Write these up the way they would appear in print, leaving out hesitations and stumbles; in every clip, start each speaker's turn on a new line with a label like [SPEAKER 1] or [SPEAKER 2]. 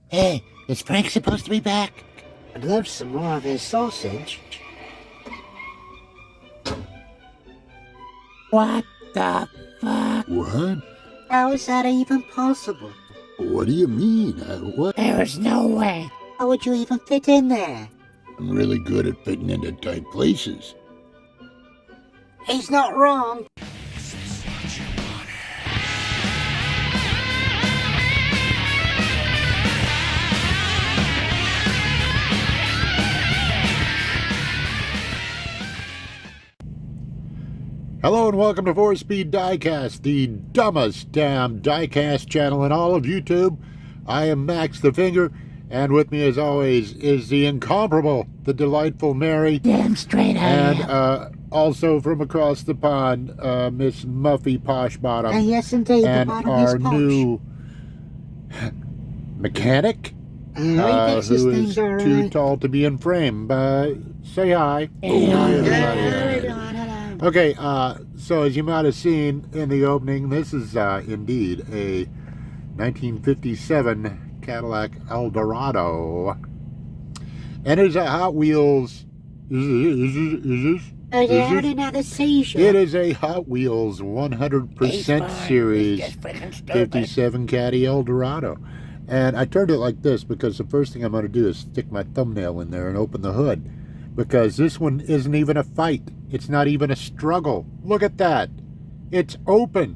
[SPEAKER 1] Hey, is Frank supposed to be back?
[SPEAKER 2] I'd love some more of his sausage.
[SPEAKER 1] What the fuck?
[SPEAKER 3] What?
[SPEAKER 2] How is that even possible?
[SPEAKER 3] What do you mean? What?
[SPEAKER 1] There's no way.
[SPEAKER 2] How would you even fit in there?
[SPEAKER 3] I'm really good at fitting into tight places.
[SPEAKER 2] He's not wrong.
[SPEAKER 3] Hello and welcome to 4-Speed DIECAST, the dumbest damn diecast channel in all of YouTube. I am Maxthefinger, and with me as always is the incomparable, the delightful Mary.
[SPEAKER 1] Damn straight I am.
[SPEAKER 3] And also from across the pond, Miss Muffy Poshbottom.
[SPEAKER 2] Yes, indeed,
[SPEAKER 3] and
[SPEAKER 2] the bottom
[SPEAKER 3] our
[SPEAKER 2] is posh.
[SPEAKER 3] new mechanic,
[SPEAKER 2] He thinks his
[SPEAKER 3] who
[SPEAKER 2] things
[SPEAKER 3] is
[SPEAKER 2] are
[SPEAKER 3] too tall to be in frame. Say hi.
[SPEAKER 1] Hello,
[SPEAKER 3] everybody. Okay, so as you might have seen in the opening, this is indeed a 1957 Cadillac El Dorado. And it's a Hot Wheels. Is this?
[SPEAKER 2] Oh, they had another seizure.
[SPEAKER 3] It is a Hot Wheels 100% Series 57 Caddy El Dorado. And I turned it like this because the first thing I'm going to do is stick my thumbnail in there and open the hood. Because this one isn't even a fight. It's not even a struggle. Look at that. It's open.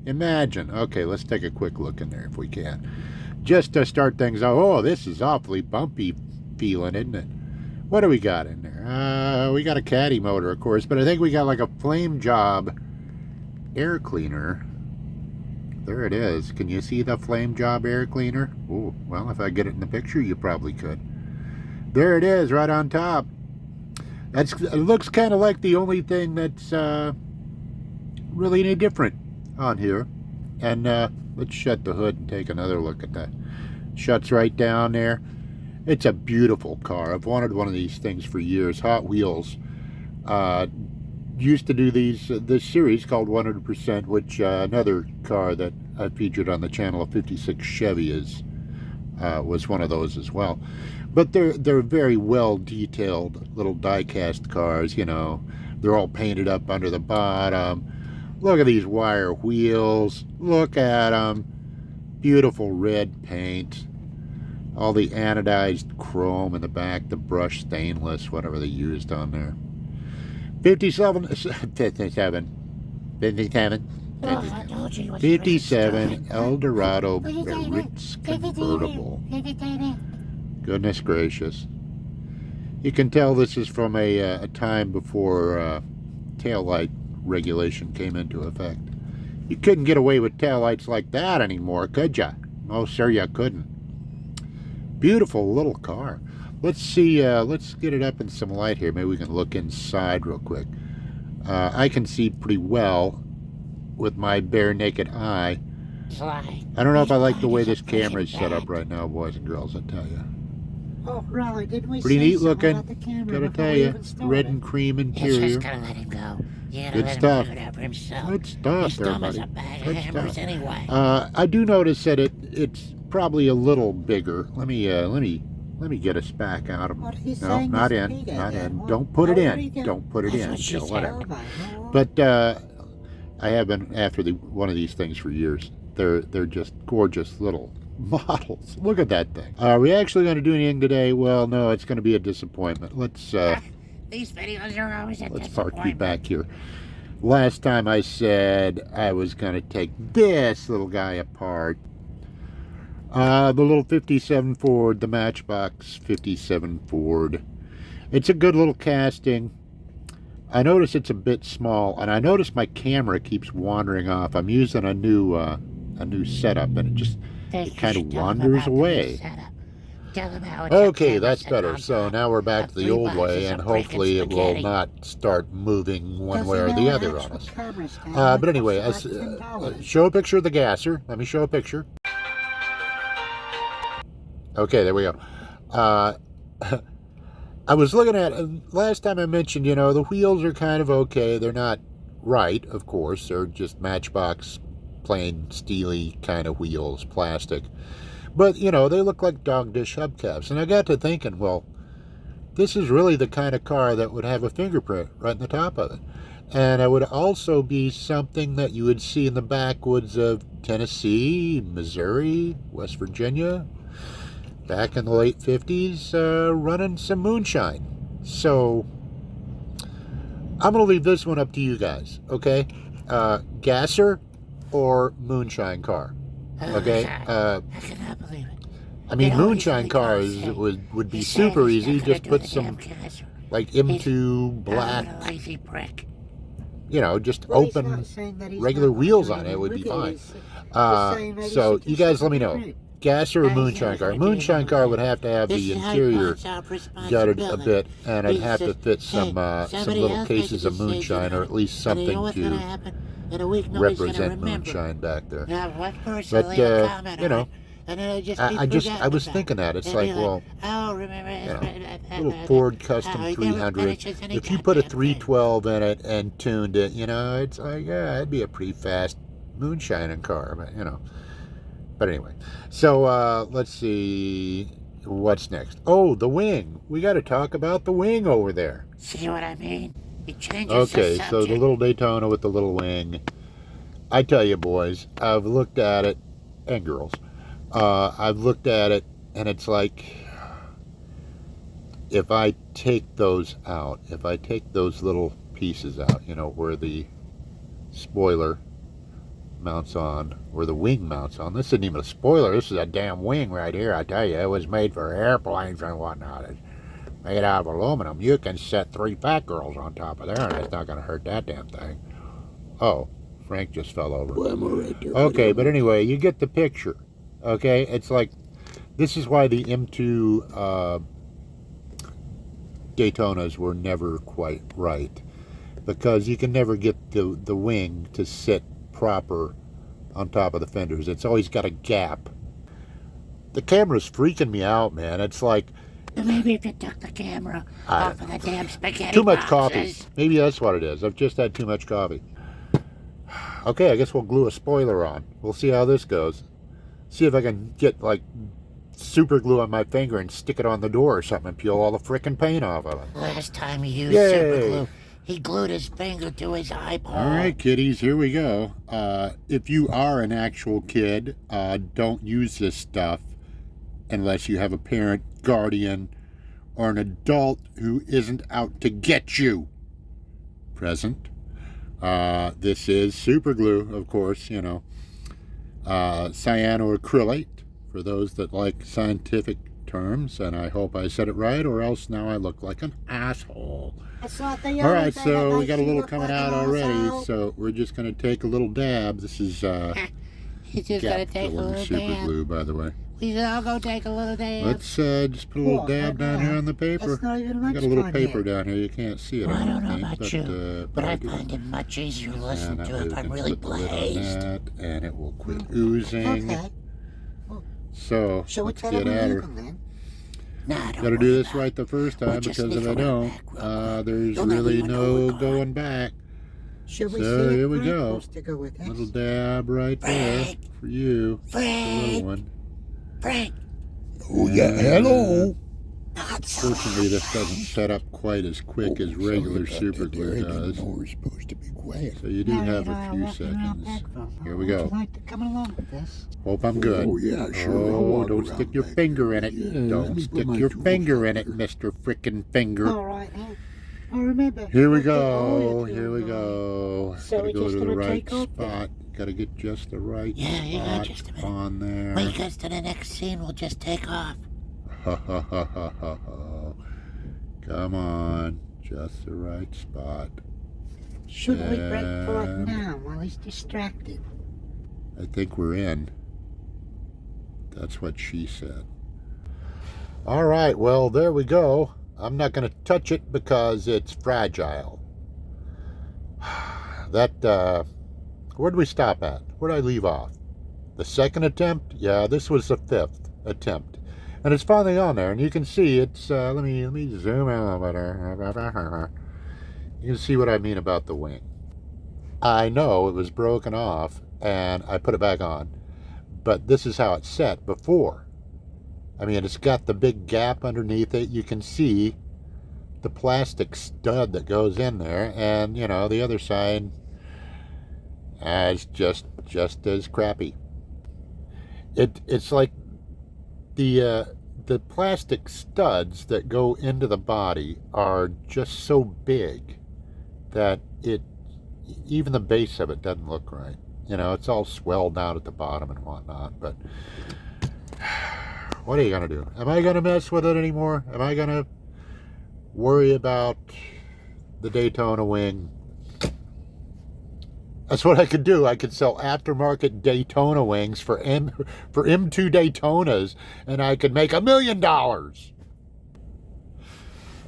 [SPEAKER 3] Imagine. Okay, let's take a quick look in there if we can. Just to start things out. Oh, this is awfully bumpy feeling, isn't it? What do we got in there? We got a caddy motor, of course, but I think we got like a flame job air cleaner. There it is. Can you see the flame job air cleaner? Oh, well, if I get it in the picture, you probably could. There it is, right on top. It looks kind of like the only thing that's really any different on here. And let's shut the hood and take another look at that. Shuts right down there. It's a beautiful car. I've wanted one of these things for years. Hot Wheels used to do this series called 100%, which another car that I featured on the channel, a 56 Chevy, was one of those as well. But they're very well detailed little diecast cars, you know. They're all painted up under the bottom. Look at these wire wheels. Look at them. Beautiful red paint. All the anodized chrome in the back, the brushed stainless, whatever they used on there. 57 El Dorado Ritz convertible. Goodness gracious. You can tell this is from a time before taillight regulation came into effect. You couldn't get away with taillights like that anymore, could ya? No, sir, you couldn't. Beautiful little car. Let's see, let's get it up in some light here. Maybe we can look inside real quick. I can see pretty well with my bare naked eye. I don't know if I like the way this camera is set up right now, boys and girls, I tell you.
[SPEAKER 2] Oh, really? Did we
[SPEAKER 3] Pretty
[SPEAKER 2] say
[SPEAKER 3] neat
[SPEAKER 2] something
[SPEAKER 3] looking,
[SPEAKER 2] about the camera
[SPEAKER 3] gotta
[SPEAKER 2] before
[SPEAKER 3] tell
[SPEAKER 2] we
[SPEAKER 3] you.
[SPEAKER 2] even started?
[SPEAKER 3] Red and cream
[SPEAKER 1] It's
[SPEAKER 3] interior.
[SPEAKER 1] just gonna let him go. You
[SPEAKER 3] Good
[SPEAKER 1] let
[SPEAKER 3] stuff.
[SPEAKER 1] him do it for himself.
[SPEAKER 3] Good stuff
[SPEAKER 1] He's
[SPEAKER 3] there,
[SPEAKER 1] dumb as
[SPEAKER 3] buddy.
[SPEAKER 1] a bag of
[SPEAKER 3] Good
[SPEAKER 1] hammers
[SPEAKER 3] stuff.
[SPEAKER 1] anyway.
[SPEAKER 3] I do notice that it's probably a little bigger. Let me get us back out of
[SPEAKER 2] What are you
[SPEAKER 3] no,
[SPEAKER 2] saying?
[SPEAKER 3] not
[SPEAKER 2] It's
[SPEAKER 3] in,
[SPEAKER 2] bigger
[SPEAKER 3] not
[SPEAKER 2] than
[SPEAKER 3] in.
[SPEAKER 2] what?
[SPEAKER 3] Don't put it
[SPEAKER 2] How
[SPEAKER 3] in.
[SPEAKER 2] big?
[SPEAKER 3] Don't put it
[SPEAKER 1] That's
[SPEAKER 3] in.
[SPEAKER 1] what she
[SPEAKER 3] So
[SPEAKER 1] said.
[SPEAKER 3] whatever.
[SPEAKER 2] Oh, my Lord.
[SPEAKER 3] But I have been after one of these things for years. They're just gorgeous little models. Look at that thing. Are we actually going to do anything today? Well, no, it's going to be a disappointment. Let's
[SPEAKER 1] These videos are always a
[SPEAKER 3] let's park you
[SPEAKER 1] disappointment.
[SPEAKER 3] back here. Last time I said I was going to take this little guy apart. The little 57 Ford, the Matchbox 57 Ford. It's a good little casting. I notice it's a bit small, and I notice my camera keeps wandering off. I'm using a new setup, and it kind of wanders away.
[SPEAKER 1] Tell him how it's
[SPEAKER 3] Okay,
[SPEAKER 1] a
[SPEAKER 3] that's
[SPEAKER 1] camera
[SPEAKER 3] better.
[SPEAKER 1] set
[SPEAKER 3] So
[SPEAKER 1] on
[SPEAKER 3] now we're back
[SPEAKER 1] of
[SPEAKER 3] to the
[SPEAKER 1] 3
[SPEAKER 3] old way,
[SPEAKER 1] boxes
[SPEAKER 3] and
[SPEAKER 1] of freaking
[SPEAKER 3] hopefully it will
[SPEAKER 1] spaghetti.
[SPEAKER 3] not start moving one
[SPEAKER 2] Does
[SPEAKER 3] way
[SPEAKER 2] he
[SPEAKER 3] or
[SPEAKER 2] know
[SPEAKER 3] the
[SPEAKER 2] an
[SPEAKER 3] other on
[SPEAKER 2] actual
[SPEAKER 3] us.
[SPEAKER 2] camera stand
[SPEAKER 3] But anyway,
[SPEAKER 2] costs like $10?
[SPEAKER 3] show a picture of the gasser. Let me show a picture. Okay, there we go. I was looking at, last time I mentioned, you know, the wheels are kind of okay. They're not right, of course. They're just Matchbox, plain steely kind of wheels, plastic. But, you know, they look like dog dish hubcaps. And I got to thinking, well, this is really the kind of car that would have a fingerprint right in the top of it. And it would also be something that you would see in the backwoods of Tennessee, Missouri, West Virginia, back in the late 50s, running some moonshine. So I'm going to leave this one up to you guys, okay? Gasser or moonshine car, okay?
[SPEAKER 1] I cannot believe it.
[SPEAKER 3] I mean,
[SPEAKER 1] You know,
[SPEAKER 3] moonshine
[SPEAKER 1] he's
[SPEAKER 3] cars
[SPEAKER 1] like,
[SPEAKER 3] would be
[SPEAKER 1] He said
[SPEAKER 3] super
[SPEAKER 1] he's not
[SPEAKER 3] easy.
[SPEAKER 1] gonna
[SPEAKER 3] Just
[SPEAKER 1] do
[SPEAKER 3] put
[SPEAKER 1] the
[SPEAKER 3] some,
[SPEAKER 1] damn gasser.
[SPEAKER 3] like, M2
[SPEAKER 1] What
[SPEAKER 3] black,
[SPEAKER 1] a lazy prick.
[SPEAKER 3] you know, just
[SPEAKER 2] Well, he's
[SPEAKER 3] open
[SPEAKER 2] not saying that he's
[SPEAKER 3] regular
[SPEAKER 2] not
[SPEAKER 3] wheels
[SPEAKER 2] doing
[SPEAKER 3] on it would be
[SPEAKER 2] with
[SPEAKER 3] fine.
[SPEAKER 2] He's saying that he
[SPEAKER 3] So
[SPEAKER 2] should
[SPEAKER 3] you
[SPEAKER 2] just
[SPEAKER 3] guys
[SPEAKER 2] set
[SPEAKER 3] let me
[SPEAKER 2] the
[SPEAKER 3] know.
[SPEAKER 2] print.
[SPEAKER 3] Gasser or
[SPEAKER 1] I
[SPEAKER 3] moonshine
[SPEAKER 1] said
[SPEAKER 3] car?
[SPEAKER 1] I did
[SPEAKER 3] Moonshine
[SPEAKER 1] it.
[SPEAKER 3] car would have to have
[SPEAKER 1] This
[SPEAKER 3] the
[SPEAKER 1] is how he
[SPEAKER 3] interior
[SPEAKER 1] points out
[SPEAKER 3] gutted a
[SPEAKER 1] responsibility.
[SPEAKER 3] bit, and I'd
[SPEAKER 1] He
[SPEAKER 3] have to
[SPEAKER 1] says,
[SPEAKER 3] fit
[SPEAKER 1] "Hey,
[SPEAKER 3] some
[SPEAKER 1] somebody
[SPEAKER 3] little
[SPEAKER 1] else make a
[SPEAKER 3] cases of
[SPEAKER 1] decision
[SPEAKER 3] moonshine, or
[SPEAKER 1] on
[SPEAKER 3] at least
[SPEAKER 1] And you know
[SPEAKER 3] something
[SPEAKER 1] what's gonna
[SPEAKER 3] to
[SPEAKER 1] happen? In a week, nobody's gonna
[SPEAKER 3] represent
[SPEAKER 1] remember.
[SPEAKER 3] moonshine back there.
[SPEAKER 1] Now, one person
[SPEAKER 3] But
[SPEAKER 1] leave a comment
[SPEAKER 3] you
[SPEAKER 1] on
[SPEAKER 3] know,
[SPEAKER 1] it, and then it'll just be
[SPEAKER 3] I
[SPEAKER 1] forgotten
[SPEAKER 3] was
[SPEAKER 1] about.
[SPEAKER 3] thinking that it's
[SPEAKER 1] They'll be
[SPEAKER 3] like, well,
[SPEAKER 1] oh, remember,
[SPEAKER 3] you know, little Ford Custom
[SPEAKER 1] he never
[SPEAKER 3] 300.
[SPEAKER 1] finishes any
[SPEAKER 3] If you put a
[SPEAKER 1] goddamn thing.
[SPEAKER 3] 312 in it and tuned it, you know, it's like, yeah, it'd be a pretty fast moonshining car, but you know. But anyway, so let's see what's next. Oh, the wing. We got to talk about the wing over there.
[SPEAKER 1] See what I mean? He changes
[SPEAKER 3] Okay,
[SPEAKER 1] the
[SPEAKER 3] so
[SPEAKER 1] subject.
[SPEAKER 3] the little Daytona with the little wing. I tell you, boys, I've looked at it, and girls, I've looked at it, and it's like, if I take those out, if I take those little pieces out, you know, where the spoiler mounts on, where the wing mounts on. This isn't even a spoiler. This is a damn wing right here. I tell you, it was made for airplanes and whatnot. It's made out of aluminum. You can set 3 fat girls on top of there, and it's not going to hurt that damn thing. Oh, Frank just fell over.
[SPEAKER 2] Well, I'm all right there,
[SPEAKER 3] Okay,
[SPEAKER 2] buddy.
[SPEAKER 3] but anyway, you get the picture. Okay, it's like, this is why the M2 Daytonas were never quite right, because you can never get the wing to sit proper on top of the fenders. It's always got a gap. The camera's freaking me out, man. It's like,
[SPEAKER 1] Maybe if you took the camera off of the damn spaghetti
[SPEAKER 3] too much coffee.
[SPEAKER 1] boxes.
[SPEAKER 3] Maybe that's what it is. I've just had too much coffee. Okay, I guess we'll glue a spoiler on. We'll see how this goes. See if I can get, like, super glue on my finger and stick it on the door or something and peel all the frickin' paint off of it.
[SPEAKER 1] Last time he used
[SPEAKER 3] Yay.
[SPEAKER 1] super glue, he glued his finger to his eyeball.
[SPEAKER 3] All right, kiddies, here we go. If you are an actual kid, don't use this stuff unless you have a parent, guardian, or an adult who isn't out to get you. Present. This is super glue, of course, you know. Cyanoacrylate, for those that like scientific terms, and I hope I said it right, or else now I look like an asshole.
[SPEAKER 2] That's not the
[SPEAKER 3] All
[SPEAKER 2] only
[SPEAKER 3] right,
[SPEAKER 2] thing
[SPEAKER 3] so
[SPEAKER 2] that
[SPEAKER 3] we got a
[SPEAKER 2] makes you
[SPEAKER 3] little
[SPEAKER 2] look
[SPEAKER 3] coming
[SPEAKER 2] like
[SPEAKER 3] out
[SPEAKER 2] an
[SPEAKER 3] already,
[SPEAKER 2] asshole.
[SPEAKER 3] so we're just going to take a little dab. This is
[SPEAKER 1] He's just gonna
[SPEAKER 3] gap
[SPEAKER 1] take a
[SPEAKER 3] filler
[SPEAKER 1] little
[SPEAKER 3] super
[SPEAKER 1] dab.
[SPEAKER 3] glue, by the way.
[SPEAKER 1] We should all go take a little dab.
[SPEAKER 3] Let's just put a little
[SPEAKER 2] What,
[SPEAKER 3] dab down here on the paper.
[SPEAKER 2] That's not even
[SPEAKER 3] I got a little
[SPEAKER 2] lunchtime
[SPEAKER 3] paper
[SPEAKER 2] yet.
[SPEAKER 3] down here. You can't see it.
[SPEAKER 1] Well, I don't know
[SPEAKER 3] think,
[SPEAKER 1] about
[SPEAKER 3] but,
[SPEAKER 1] you, but I
[SPEAKER 3] do.
[SPEAKER 1] find it much easier to listen
[SPEAKER 3] And that
[SPEAKER 1] to
[SPEAKER 3] way
[SPEAKER 1] if
[SPEAKER 3] we
[SPEAKER 1] I'm
[SPEAKER 3] can
[SPEAKER 1] really
[SPEAKER 3] put the lid on
[SPEAKER 1] blazed.
[SPEAKER 3] that, and it will quit oozing.
[SPEAKER 2] Okay.
[SPEAKER 3] So
[SPEAKER 2] Shall we
[SPEAKER 3] let's
[SPEAKER 2] tell
[SPEAKER 3] get
[SPEAKER 2] him
[SPEAKER 3] at
[SPEAKER 2] we're
[SPEAKER 3] her.
[SPEAKER 2] leaving then?
[SPEAKER 1] Nah, don't
[SPEAKER 3] Got to do
[SPEAKER 1] worry
[SPEAKER 3] this
[SPEAKER 1] about it.
[SPEAKER 3] right the first
[SPEAKER 1] We'll
[SPEAKER 3] time,
[SPEAKER 1] just
[SPEAKER 3] because if
[SPEAKER 1] leave
[SPEAKER 3] I
[SPEAKER 1] it on
[SPEAKER 3] don't,
[SPEAKER 1] back real quick.
[SPEAKER 3] there's
[SPEAKER 1] You'll never
[SPEAKER 3] really
[SPEAKER 1] even know
[SPEAKER 3] no
[SPEAKER 1] we're gone.
[SPEAKER 3] going back.
[SPEAKER 2] Should we
[SPEAKER 3] So
[SPEAKER 2] see
[SPEAKER 3] here
[SPEAKER 2] if
[SPEAKER 3] we
[SPEAKER 2] Frank
[SPEAKER 3] go.
[SPEAKER 2] wants to go with us?
[SPEAKER 3] Little dab right there
[SPEAKER 1] Frank.
[SPEAKER 3] for you. The little
[SPEAKER 1] Frank!
[SPEAKER 3] one.
[SPEAKER 1] Frank!
[SPEAKER 3] Oh yeah, hello.
[SPEAKER 1] Not so
[SPEAKER 3] Fortunately, this doesn't set up quite as quick as regular super glue does.
[SPEAKER 4] We're supposed to be quiet.
[SPEAKER 3] So you do
[SPEAKER 2] Now
[SPEAKER 3] have
[SPEAKER 2] you
[SPEAKER 3] a
[SPEAKER 2] know,
[SPEAKER 3] few
[SPEAKER 2] walking around
[SPEAKER 3] seconds.
[SPEAKER 2] back from.
[SPEAKER 3] Here we
[SPEAKER 2] Would
[SPEAKER 3] go.
[SPEAKER 2] you like to come along with this?
[SPEAKER 3] Hope I'm good.
[SPEAKER 4] Oh, yeah, sure. I'll
[SPEAKER 3] Oh,
[SPEAKER 4] walk
[SPEAKER 3] don't
[SPEAKER 4] around
[SPEAKER 3] stick your
[SPEAKER 4] back
[SPEAKER 3] finger
[SPEAKER 4] there.
[SPEAKER 3] in it.
[SPEAKER 4] Yeah, let
[SPEAKER 3] Don't
[SPEAKER 4] me
[SPEAKER 3] stick
[SPEAKER 4] put my
[SPEAKER 3] your
[SPEAKER 4] tools
[SPEAKER 3] finger in
[SPEAKER 4] up
[SPEAKER 3] it,
[SPEAKER 4] there.
[SPEAKER 3] Mr. Frickin' Finger.
[SPEAKER 2] All right, now. I remember.
[SPEAKER 3] Here we
[SPEAKER 2] Okay, all
[SPEAKER 3] go.
[SPEAKER 2] your
[SPEAKER 3] Here we
[SPEAKER 2] tools,
[SPEAKER 3] go.
[SPEAKER 2] So
[SPEAKER 3] Gotta
[SPEAKER 2] we're
[SPEAKER 3] go
[SPEAKER 2] just
[SPEAKER 3] to the
[SPEAKER 2] gonna
[SPEAKER 3] right
[SPEAKER 2] take off then?
[SPEAKER 3] spot. Gotta get just the right
[SPEAKER 1] Yeah, you got
[SPEAKER 3] spot
[SPEAKER 1] just a minute.
[SPEAKER 3] on there.
[SPEAKER 1] Wake us to the next scene, we'll just take off.
[SPEAKER 3] Ha ha ha ha ha ha. Come on. Just the right spot.
[SPEAKER 2] Should we break for it
[SPEAKER 3] And-
[SPEAKER 2] now while he's distracted?
[SPEAKER 3] I think we're in. That's what she said. All right, well, there we go. I'm not going to touch it because it's fragile. That, where'd we stop at? Where'd I leave off? The second attempt? Yeah, this was the 5th attempt. And it's finally on there, and you can see it's, let me zoom in a little bit. You can see what I mean about the wing. I know it was broken off, and I put it back on. But this is how it's set before. I mean, it's got the big gap underneath it. You can see the plastic stud that goes in there, and you know, the other side is just as crappy. It's like the plastic studs that go into the body are just so big that even the base of it doesn't look right. You know, it's all swelled out at the bottom and whatnot, but what are you gonna do? Am I gonna mess with it anymore? Am I gonna worry about the Daytona wing? That's what I could do. I could sell aftermarket Daytona wings for M2 Daytonas, and I could make $1 million.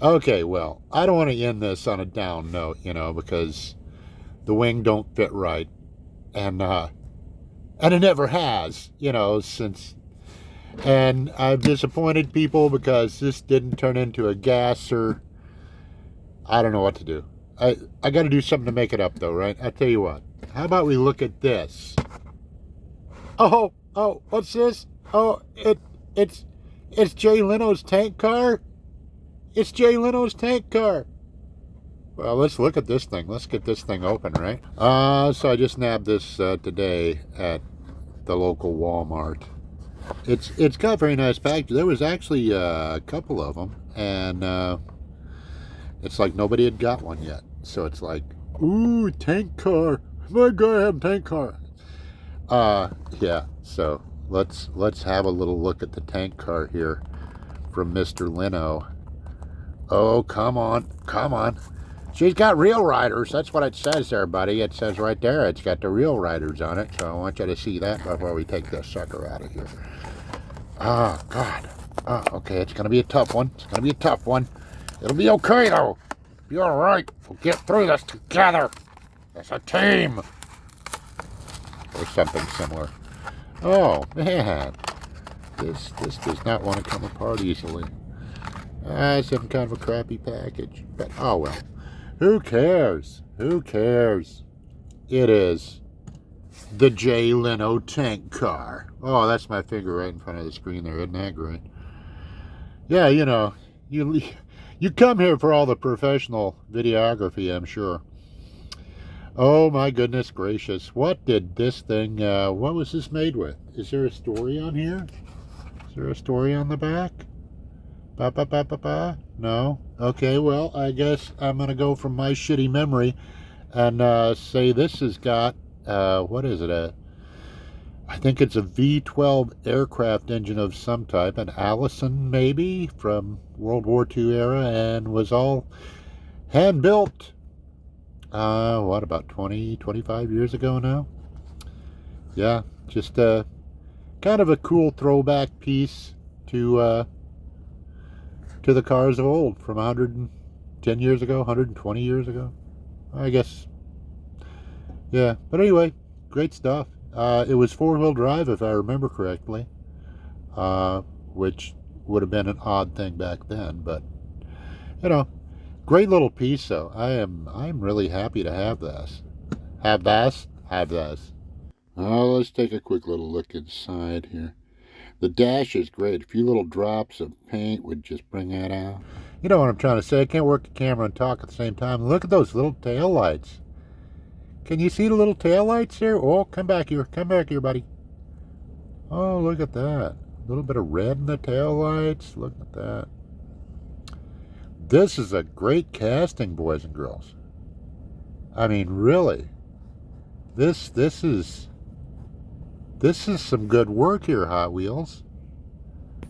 [SPEAKER 3] Okay, well, I don't want to end this on a down note, you know, because the wing don't fit right, and it never has, you know, since. And I've disappointed people because this didn't turn into a gasser. I don't know what to do. I got to do something to make it up, though, right? I'll tell you what. How about we look at this? Oh, what's this? Oh, it's Jay Leno's tank car. It's Jay Leno's tank car. Well, let's look at this thing. Let's get this thing open, right? So I just nabbed this today at the local Walmart. It's got a very nice package. There was actually a couple of them, and it's like nobody had got one yet. So it's like, ooh, tank car. My guy have a tank car. Yeah. So let's have a little look at the tank car here from Mr. Leno. Oh, come on. She's got real riders. That's what it says there, buddy. It says right there. It's got the real riders on it. So I want you to see that before we take this sucker out of here. Oh, God. Oh, okay. It's going to be a tough one. It'll be okay, though. Be all right. We'll get through this together. As a team. Or something similar. Oh, man. This does not want to come apart easily. It's some kind of a crappy package. But, oh, well. Who cares? It is the Jay Leno tank car. Oh, that's my finger right in front of the screen there. Isn't that great? Yeah, you know, you come here for all the professional videography, I'm sure. Oh, my goodness gracious. What did this thing, what was this made with? Is there a story on here? Is there a story on the back? No? Okay, well, I guess I'm going to go from my shitty memory and say this has got, what is it? I think it's a V12 aircraft engine of some type, an Allison maybe, from World War II era, and was all hand-built, what, about 20, 25 years ago now? Yeah, just kind of a cool throwback piece to the cars of old from 110 years ago, 120 years ago, I guess. Yeah, but anyway, great stuff. It was four-wheel drive, if I remember correctly, which would have been an odd thing back then, but, you know, great little piece, though. I'm really happy to have this. Have this. Let's take a quick little look inside here. The dash is great. A few little drops of paint would just bring that out. You know what I'm trying to say. I can't work the camera and talk at the same time. Look at those little tail lights. Can you see the little tail lights here? Oh, come back here, buddy. Oh, look at that. A little bit of red in the tail lights. Look at that. This is a great casting, boys and girls. I mean, really. This is some good work here, Hot Wheels.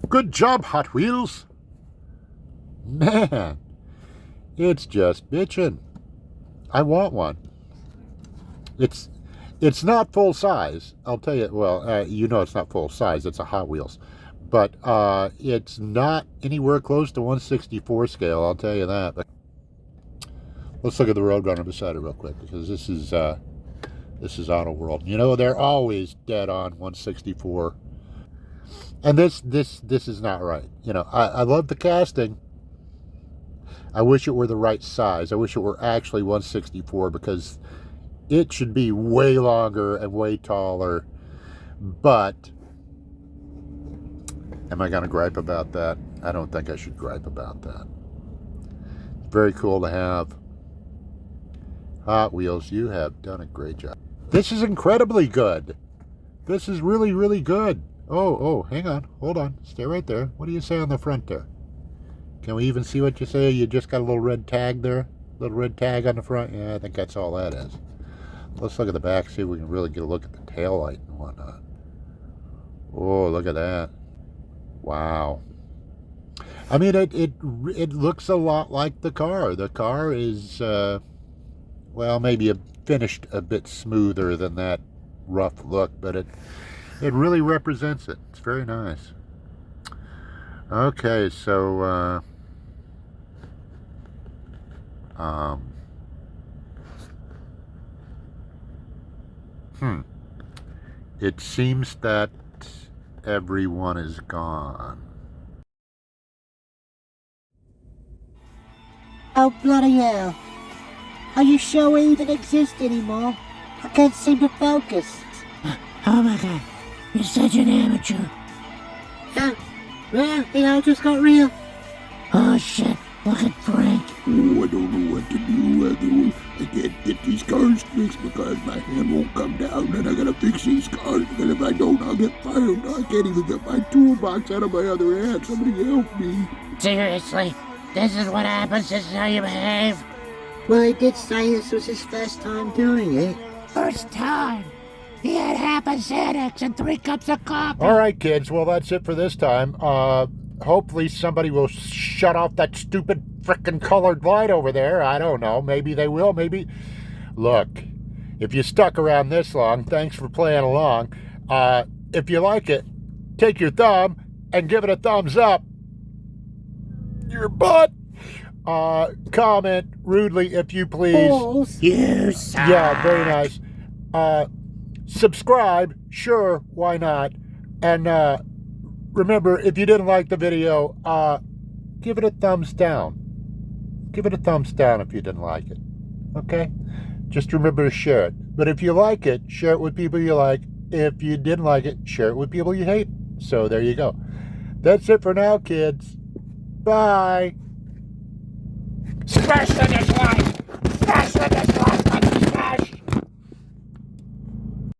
[SPEAKER 3] Good job, Hot Wheels. Man, it's just bitchin'. I want one. It's not full size. I'll tell you. Well, you know it's not full size. It's a Hot Wheels, but it's not anywhere close to 1/64 scale. I'll tell you that. But let's look at the Roadrunner beside it real quick, because this is Auto World. You know, they're always dead on 1/64. And this is not right. You know, I love the casting. I wish it were the right size. I wish it were actually 1/64, because it should be way longer and way taller. But Am I going to gripe about that? I don't think I should gripe about that. Very cool to have. Hot Wheels, you have done a great job. This is incredibly good. This is really, really good. Oh, hang on. Hold on. Stay right there. What do you say on the front there? Can we even see what you say? You just got a little red tag there? Little red tag on the front? Yeah, I think that's all that is. Let's look at the back, see if we can really get a look at the tail light and whatnot. Oh, look at that. Wow. I mean, it looks a lot like the car. The car is, well, maybe finished a bit smoother than that rough look, but it really represents it. It's very nice. Okay, so it seems that everyone is gone.
[SPEAKER 2] Oh, bloody hell. Are you sure we even exist anymore? I can't seem to focus.
[SPEAKER 1] Oh my god, you're such an amateur.
[SPEAKER 2] Well, it all just got real.
[SPEAKER 1] Oh shit, look at Frank.
[SPEAKER 4] Oh, I don't know what to do. I can't get these cars fixed because my hand won't come down, and I gotta fix these cars because if I don't, I'll get fired. I can't even get my toolbox out of my other hand. Somebody help me.
[SPEAKER 1] Seriously, this is what happens, this is how you behave?
[SPEAKER 2] Well, he did say this was his first time doing it.
[SPEAKER 1] First time. He had half a Xanax and 3 cups of coffee.
[SPEAKER 3] All right, kids. Well, that's it for this time. Hopefully somebody will shut off that stupid frickin' colored light over there. I don't know. Maybe they will. Maybe. Look, if you stuck around this long, thanks for playing along. If you like it, take your thumb and give it a thumbs up. Your butt. Comment rudely if you please.
[SPEAKER 2] Balls.
[SPEAKER 1] You suck.
[SPEAKER 3] Yeah, very nice. Subscribe, sure, why not? And remember, if you didn't like the video, give it a thumbs down. Give it a thumbs down if you didn't like it. Okay? Just remember to share it. But if you like it, share it with people you like. If you didn't like it, share it with people you hate. So there you go. That's it for now, kids. Bye.
[SPEAKER 1] Smash the dislike! Smash the dislike button! Smash!